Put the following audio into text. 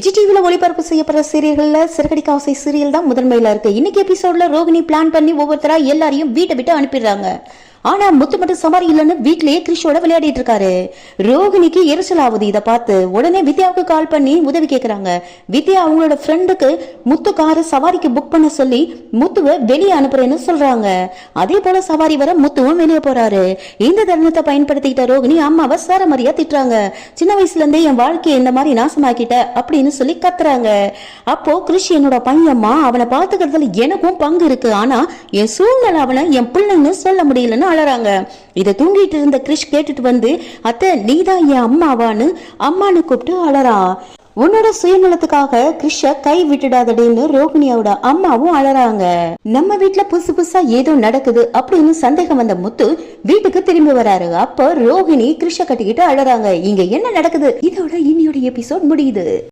விஜய் டிவில ஒளிபரப்பு செய்யப்படுற சீரியல்கள்ல சிறகடிக்க ஆசை சீரியல் தான் முதன்மையில இருக்கு. இன்னைக்கு எபிசோட்ல ரோகிணி பிளான் பண்ணி ஒவ்வொருத்தரா எல்லாரையும் வீட்டை விட்டு அனுப்பிடுறாங்க. ஆனா முத்து மட்டும் சவாரி இல்லைன்னு வீட்லயே கிறிஷோட விளையாடிட்டு இருக்காரு. ரோகிணிக்கு எரிச்சல் ஆகுது. இதை பார்த்து உடனே வித்யாவுக்கு கால் பண்ணி உதவி கேக்குறாங்க. வித்யா அவங்களோட ஃப்ரெண்டுக்கு முத்து காரை சவாரிக்கு புக் பண்ண சொல்லி முத்துவை வெளியே அனுப்புறேன்னு சொல்றாங்க. அதே போல சவாரி வர முத்துவும் வெளியே போறாரு. இந்த தருணத்தை பயன்படுத்திக்கிட்ட ரோகிணி அம்மாவை சரமரியா திட்டுறாங்க. சின்ன வயசுல இருந்தே என் வாழ்க்கையை இந்த மாதிரி நாசமாக்கிட்ட அப்படின்னு சொல்லி கத்துறாங்க. அப்போ கிறிஷ் என்னோட பையம்மா, அவனை பாத்துக்கிறதுல எனக்கும் பங்கு இருக்கு. ஆனா என் சூழ்நிலை அவனை என் பிள்ளைன்னு சொல்ல முடியலன்னு அழறாங்க. இதை தூங்கிட்டு இருந்த கிறிஷ் கேட்டுட்டு வந்து, அத்தை நீதான் என் அம்மாவான்னு அம்மானு கூப்பிட்டு அழறா. உன்னோட சுயநலத்துக்காக கிறிஷ கை விட்டுடாதடின்னு ரோகிணியோட அம்மாவும் அழறாங்க. நம்ம வீட்டுல புதுசு புதுசா ஏதோ நடக்குது அப்படின்னு சந்தேகம் வந்த முத்து வீட்டுக்கு திரும்பி வராரு. அப்ப ரோகிணி கிறிஷ கட்டிக்கிட்டு அழறாங்க. இங்க என்ன நடக்குது? இதோட இன்னையோட எபிசோட் முடியுது.